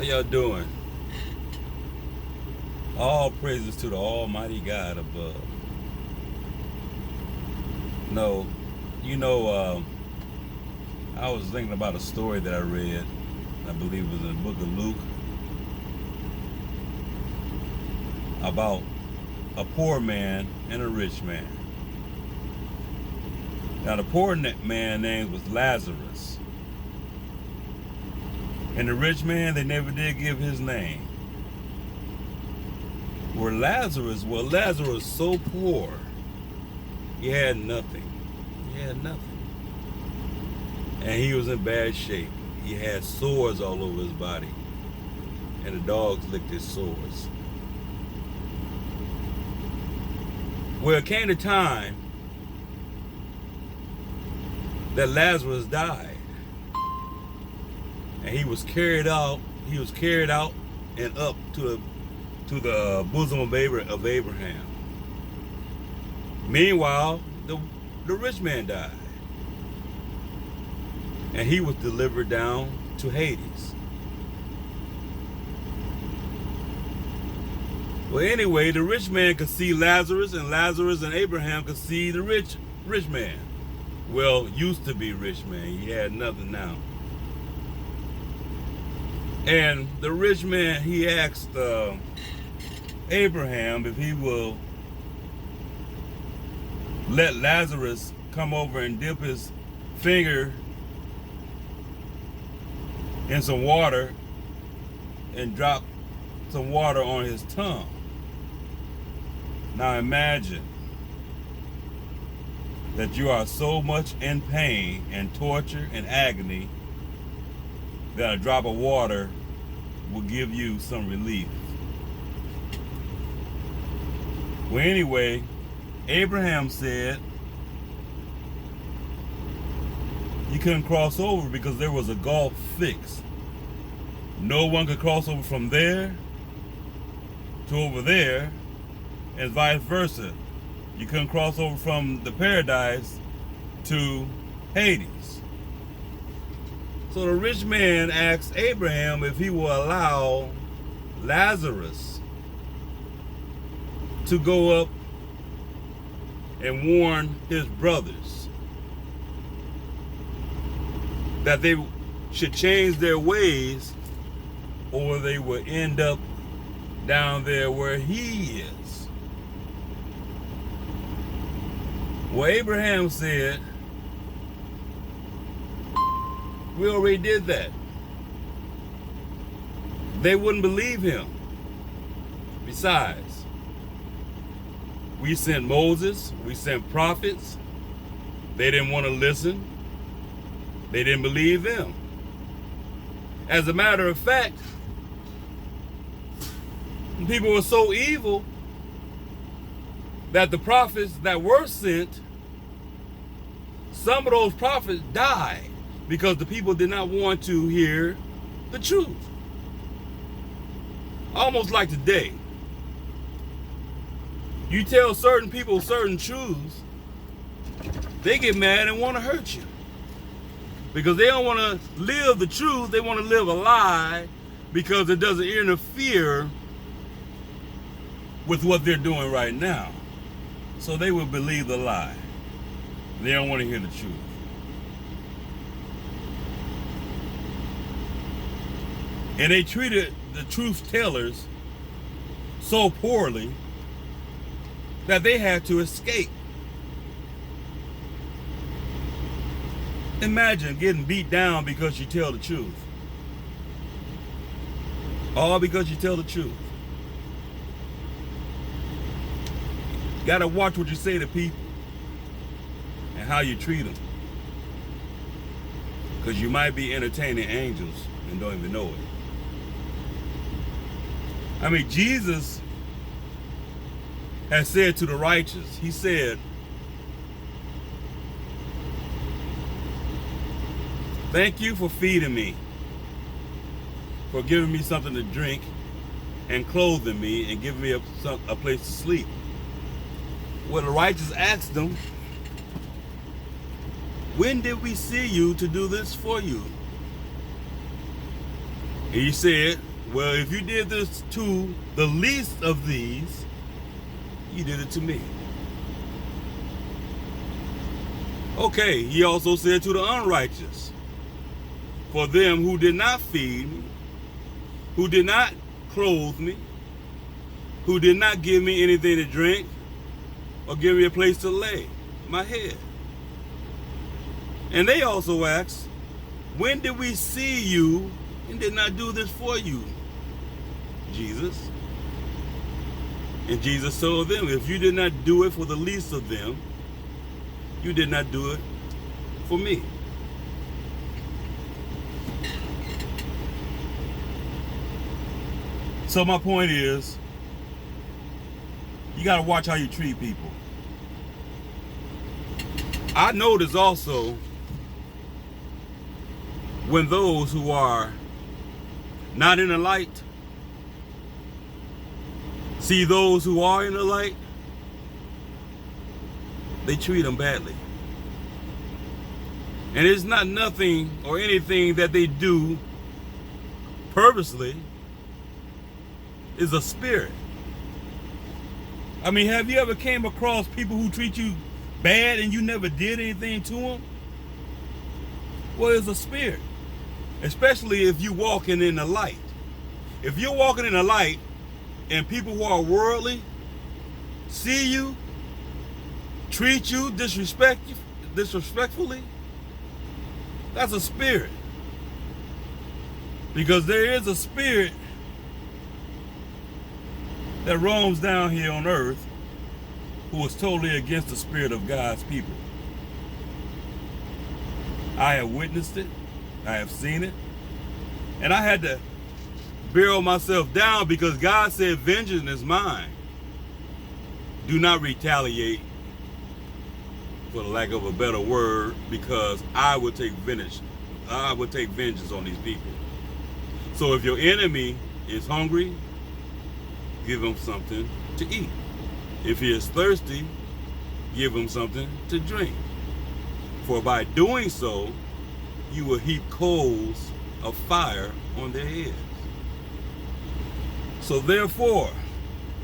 y'all doing? All praises to the Almighty God above. No, you know, I was thinking about a story that I read. I believe it was in the book of Luke about a poor man and a rich man. Now, the poor man name was Lazarus, and the rich man, they never did give his name. Lazarus was so poor, he had nothing. He had nothing. And he was in bad shape. He had sores all over his body, and the dogs licked his sores. Well, it came a time that Lazarus died, and he was carried out and up to the bosom of Abraham. Meanwhile, the rich man died, and he was delivered down to Hades. Well, anyway, the rich man could see Lazarus, and Lazarus and Abraham could see the rich man. Well, used to be rich man. He had nothing now. And the rich man, he asked Abraham if he will let Lazarus come over and dip his finger in some water and drop some water on his tongue. Now imagine that you are so much in pain and torture and agony that a drop of water will give you some relief. Well, anyway, Abraham said you couldn't cross over because there was a gulf fixed. No one could cross over from there to over there, and vice versa. You couldn't cross over from the paradise to Hades. So the rich man asked Abraham if he will allow Lazarus to go up and warn his brothers that they should change their ways, or they will end up down there where he is. Well, Abraham said, we already did that. They wouldn't believe him. Besides, we sent Moses, we sent prophets. They didn't want to listen. They didn't believe them. As a matter of fact, people were so evil that the prophets that were sent, some of those prophets died because the people did not want to hear the truth. Almost like today. You tell certain people certain truths, they get mad and want to hurt you. Because they don't want to live the truth, they want to live a lie because it doesn't interfere with what they're doing right now. So they will believe the lie. They don't want to hear the truth. And they treated the truth tellers so poorly that they had to escape. Imagine getting beat down because you tell the truth. All because you tell the truth. You gotta watch what you say to people and how you treat them. Because you might be entertaining angels and don't even know it. I mean, Jesus has said to the righteous, he said, thank you for feeding me, for giving me something to drink and clothing me and giving me a place to sleep. Well, the righteous asked him, when did we see you to do this for you? And he said, well, if you did this to the least of these, you did it to me. Okay, he also said to the unrighteous, for them who did not feed me, who did not clothe me, who did not give me anything to drink, or give me a place to lay my head. And they also asked, when did we see you and did not do this for you, Jesus? And Jesus told them, if you did not do it for the least of them, you did not do it for me. So my point is, you got to watch how you treat people. I notice also when those who are not in the light see those who are in the light, they treat them badly. And it's not nothing or anything that they do purposely. It's a spirit. I mean, have you ever came across people who treat you bad and you never did anything to them? Well, it's a spirit. Especially if you're walking in the light. If you're walking in the light and people who are worldly see you, treat you disrespectfully, that's a spirit. Because there is a spirit that roams down here on earth who is totally against the spirit of God's people. I have witnessed it. I have seen it. And I had to barrel myself down because God said, vengeance is mine. Do not retaliate, for the lack of a better word, because I would take vengeance. I would take vengeance on these people. So if your enemy is hungry, give him something to eat. If he is thirsty, give him something to drink. For by doing so, you will heap coals of fire on their heads. So therefore,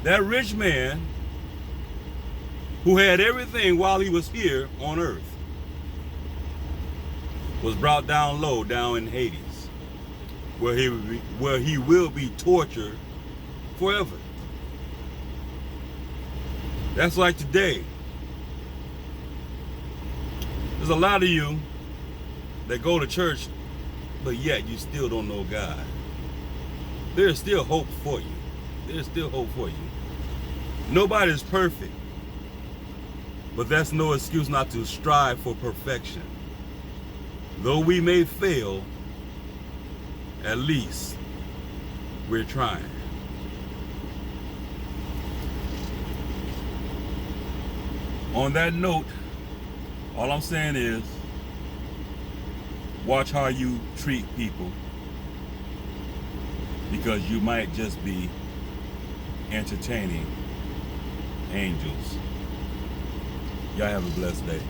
that rich man who had everything while he was here on earth was brought down low, down in Hades, where he will be tortured forever. That's like today. There's a lot of you that go to church, but yet you still don't know God. There's still hope for you. There's still hope for you. Nobody's perfect, but that's no excuse not to strive for perfection. Though we may fail, at least we're trying. On that note, all I'm saying is, watch how you treat people, because you might just be entertaining angels. Y'all have a blessed day.